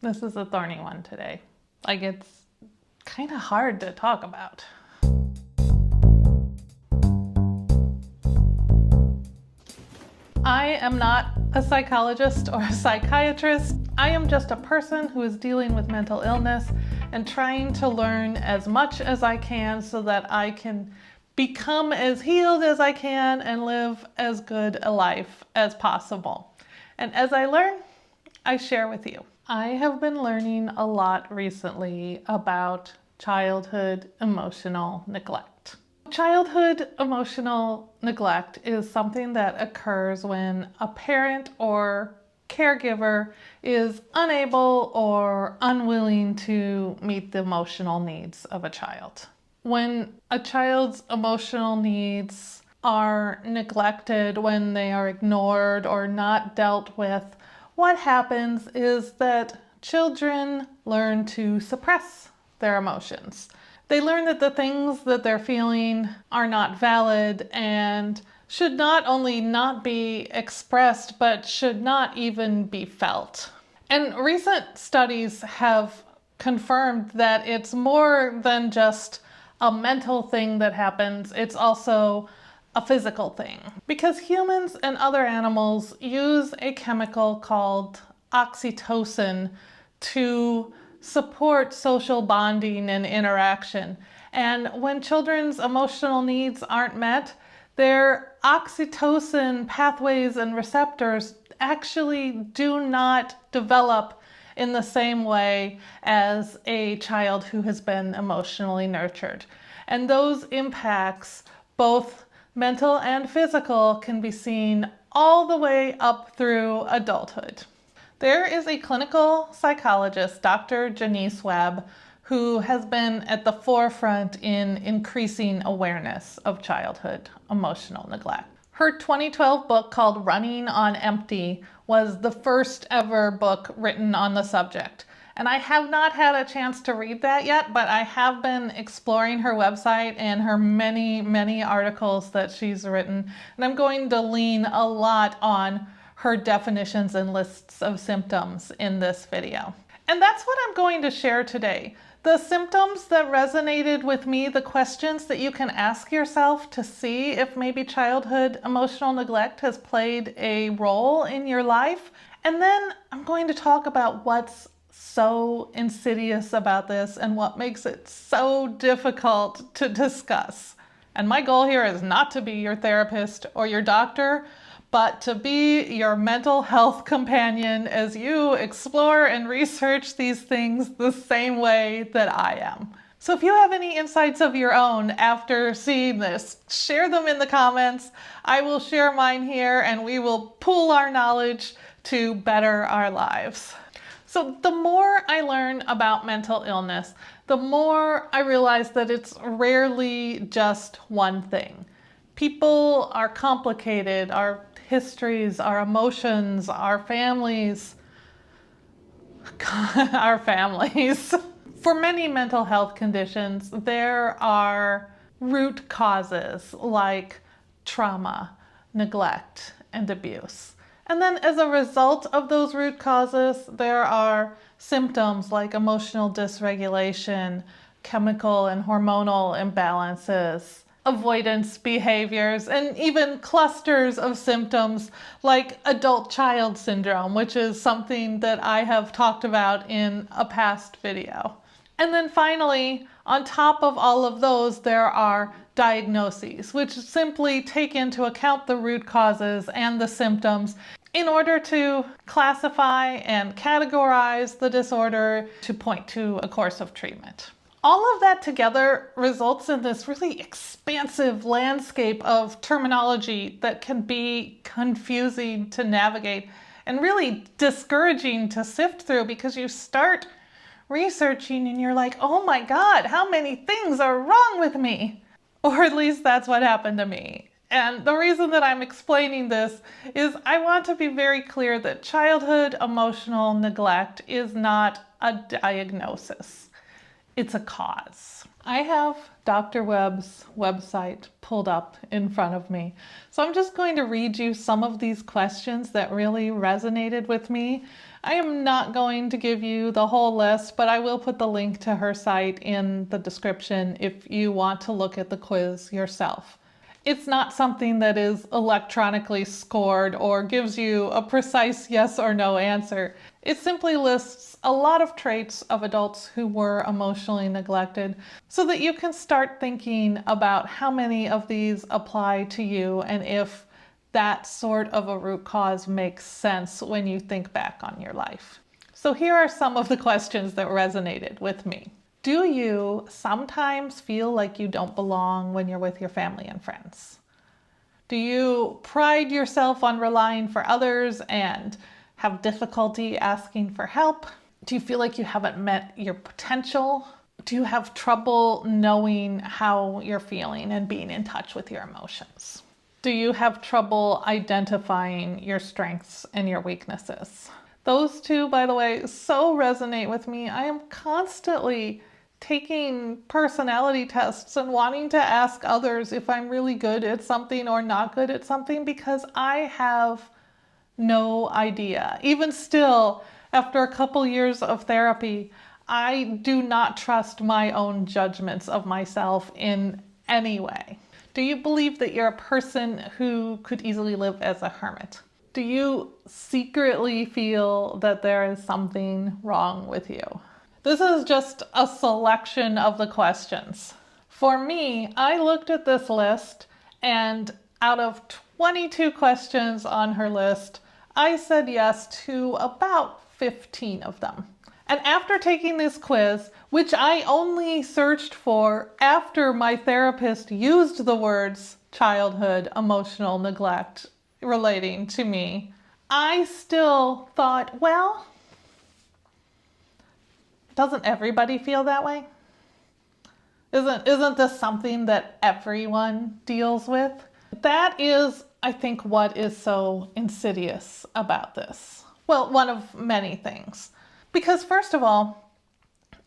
This is a thorny one today. Like, it's kind of hard to talk about. I am not a psychologist or a psychiatrist. I am just a person who is dealing with mental illness and trying to learn as much as I can so that I can become as healed as I can and live as good a life as possible. And as I learn, I share with you. I have been learning a lot recently about childhood emotional neglect. Childhood emotional neglect is something that occurs when a parent or caregiver is unable or unwilling to meet the emotional needs of a child. When a child's emotional needs are neglected, when they are ignored or not dealt with, what happens is that children learn to suppress their emotions. They learn that the things that they're feeling are not valid and should not only not be expressed, but should not even be felt. And recent studies have confirmed that it's more than just a mental thing that happens, it's also a physical thing. Because humans and other animals use a chemical called oxytocin to support social bonding and interaction. And when children's emotional needs aren't met, their oxytocin pathways and receptors actually do not develop in the same way as a child who has been emotionally nurtured. And those impacts, both mental and physical, can be seen all the way up through adulthood. There is a clinical psychologist, Dr. Jonice Webb, who has been at the forefront in increasing awareness of childhood emotional neglect. Her 2012 book called Running on Empty was the first ever book written on the subject. And I have not had a chance to read that yet, but I have been exploring her website and her many, many articles that she's written. And I'm going to lean a lot on her definitions and lists of symptoms in this video. And that's what I'm going to share today. The symptoms that resonated with me, the questions that you can ask yourself to see if maybe childhood emotional neglect has played a role in your life. And then I'm going to talk about what's so insidious about this and what makes it so difficult to discuss. And my goal here is not to be your therapist or your doctor, but to be your mental health companion as you explore and research these things the same way that I am. So if you have any insights of your own after seeing this, share them in the comments. I will share mine here and we will pool our knowledge to better our lives. So the more I learn about mental illness, the more I realize that it's rarely just one thing. People are complicated, our histories, our emotions, our families. For many mental health conditions, there are root causes like trauma, neglect, and abuse. And then as a result of those root causes, there are symptoms like emotional dysregulation, chemical and hormonal imbalances, avoidance behaviors, and even clusters of symptoms like adult-child syndrome, which is something that I have talked about in a past video. And then finally, on top of all of those, there are diagnoses, which simply take into account the root causes and the symptoms in order to classify and categorize the disorder to point to a course of treatment. All of that together results in this really expansive landscape of terminology that can be confusing to navigate and really discouraging to sift through, because you start researching and you're like, oh my God, how many things are wrong with me? Or at least that's what happened to me. And the reason that I'm explaining this is I want to be very clear that childhood emotional neglect is not a diagnosis. it's a cause. I have Dr. Webb's website pulled up in front of me. So I'm just going to read you some of these questions that really resonated with me. I am not going to give you the whole list, but I will put the link to her site in the description if you want to look at the quiz yourself. It's not something that is electronically scored or gives you a precise yes or no answer. It simply lists a lot of traits of adults who were emotionally neglected so that you can start thinking about how many of these apply to you and if that sort of a root cause makes sense when you think back on your life. So here are some of the questions that resonated with me. Do you sometimes feel like you don't belong when you're with your family and friends? Do you pride yourself on relying for others and have difficulty asking for help? Do you feel like you haven't met your potential? Do you have trouble knowing how you're feeling and being in touch with your emotions? Do you have trouble identifying your strengths and your weaknesses? Those two, by the way, so resonate with me. I am constantly taking personality tests and wanting to ask others if I'm really good at something or not good at something because I have no idea. Even still, after a couple years of therapy, I do not trust my own judgments of myself in any way. Do you believe that you're a person who could easily live as a hermit? Do you secretly feel that there is something wrong with you? This is just a selection of the questions. For me, I looked at this list and out of 22 questions on her list, I said yes to about 15 of them. And after taking this quiz, which I only searched for after my therapist used the words childhood emotional neglect relating to me, I still thought, well, doesn't everybody feel that way? Isn't this something that everyone deals with? That is, I think, what is so insidious about this. Well, one of many things. Because first of all,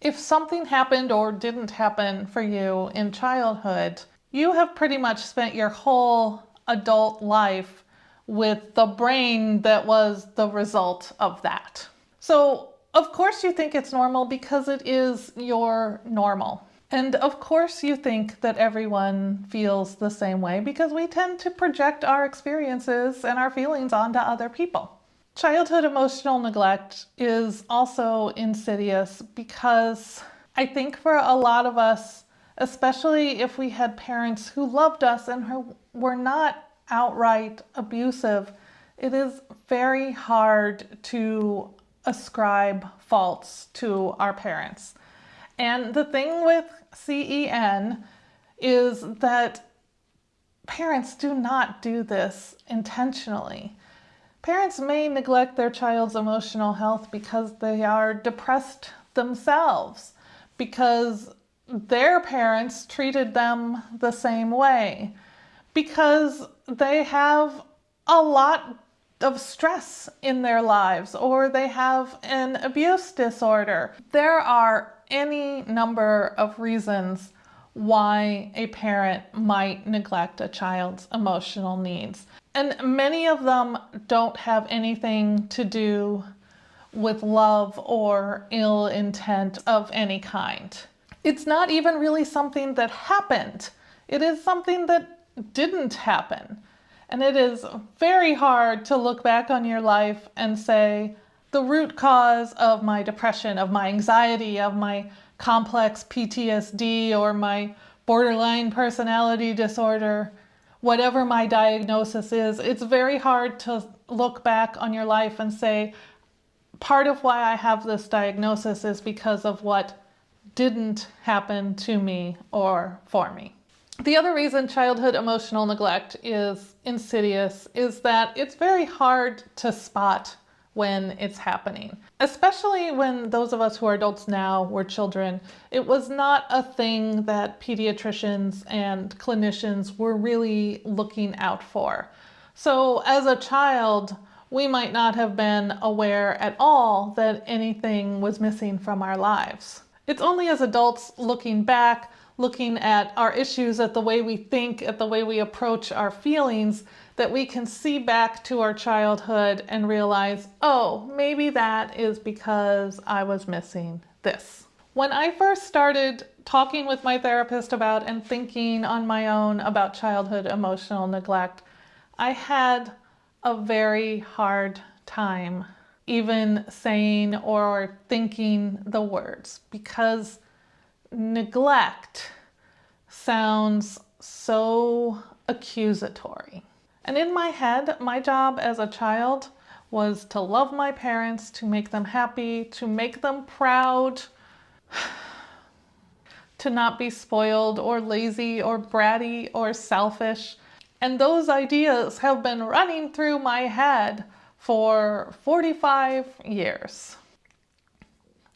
if something happened or didn't happen for you in childhood, you have pretty much spent your whole adult life with the brain that was the result of that. So, of course you think it's normal because it is your normal. And of course you think that everyone feels the same way because we tend to project our experiences and our feelings onto other people. Childhood emotional neglect is also insidious because I think for a lot of us, especially if we had parents who loved us and who were not outright abusive, it is very hard to ascribe faults to our parents. And the thing with CEN is that parents do not do this intentionally. Parents may neglect their child's emotional health because they are depressed themselves, because their parents treated them the same way, because they have a lot of stress in their lives, or they have an abuse disorder. There are any number of reasons why a parent might neglect a child's emotional needs. And many of them don't have anything to do with love or ill intent of any kind. It's not even really something that happened. It is something that didn't happen. And it is very hard to look back on your life and say, the root cause of my depression, of my anxiety, of my complex PTSD, or my borderline personality disorder, whatever my diagnosis is, it's very hard to look back on your life and say, part of why I have this diagnosis is because of what didn't happen to me or for me. The other reason childhood emotional neglect is insidious is that it's very hard to spot when it's happening. Especially when those of us who are adults now were children, it was not a thing that pediatricians and clinicians were really looking out for. So as a child, we might not have been aware at all that anything was missing from our lives. It's only as adults looking back, looking at our issues, at the way we think, at the way we approach our feelings, that we can see back to our childhood and realize, oh, maybe that is because I was missing this. When I first started talking with my therapist about and thinking on my own about childhood emotional neglect, I had a very hard time even saying or thinking the words, because neglect sounds so accusatory. And in my head, my job as a child was to love my parents, to make them happy, to make them proud, to not be spoiled or lazy or bratty or selfish. And those ideas have been running through my head for 45 years.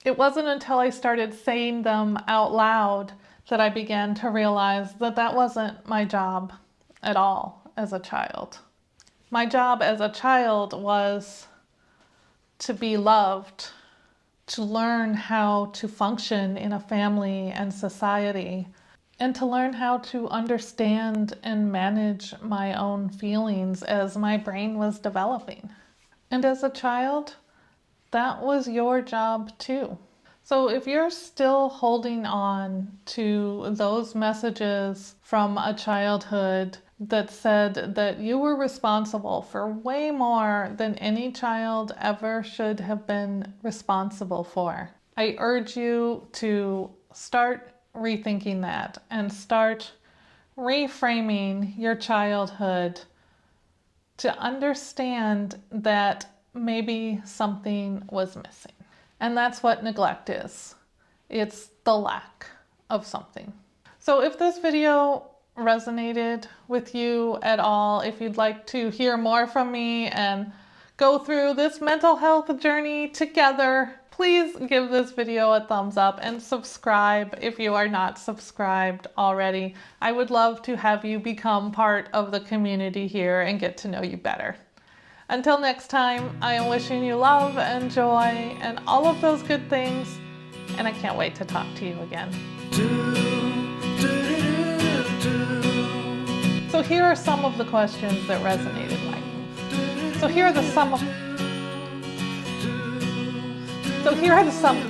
It wasn't until I started saying them out loud that I began to realize that that wasn't my job at all as a child. My job as a child was to be loved, to learn how to function in a family and society, and to learn how to understand and manage my own feelings as my brain was developing. And as a child, that was your job too. So if you're still holding on to those messages from a childhood that said that you were responsible for way more than any child ever should have been responsible for, I urge you to start rethinking that and start reframing your childhood to understand that maybe something was missing. And that's what neglect is. It's the lack of something. So if this video resonated with you at all, if you'd like to hear more from me and go through this mental health journey together, please give this video a thumbs up and subscribe if you are not subscribed already. I would love to have you become part of the community here and get to know you better. Until next time, I am wishing you love and joy and all of those good things, and I can't wait to talk to you again. So here are some of the questions that resonated, Mike. So here are the some